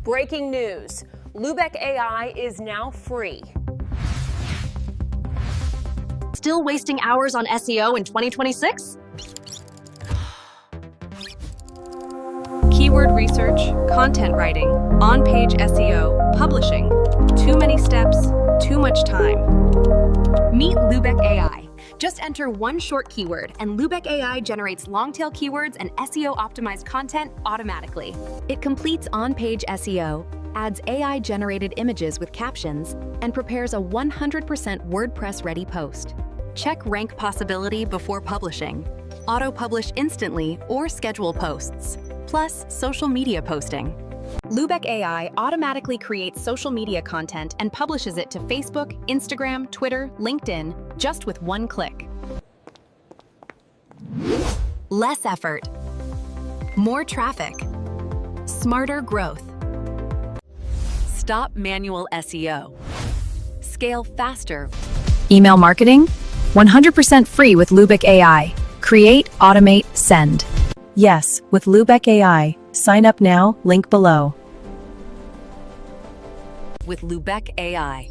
Breaking news, Lubec AI is now free. Still wasting hours on SEO in 2026? Keyword research, content writing, on-page SEO, publishing. Too many steps, too much time. Meet Lubec AI. Just enter one short keyword, and Lubec AI generates long-tail keywords and SEO-optimized content automatically. It completes on-page SEO, adds AI-generated images with captions, and prepares a 100% WordPress-ready post. Check rank possibility before publishing. Auto-publish instantly or schedule posts. Plus, social media posting. Lubec AI automatically creates social media content and publishes it to Facebook, Instagram, Twitter, LinkedIn, just with one click. Less effort. More traffic. Smarter growth. Stop manual SEO. Scale faster. Email marketing? 100% free with Lubec AI. Create, automate, send. Yes, with Lubec AI. Sign up now, link below. With Lubec AI.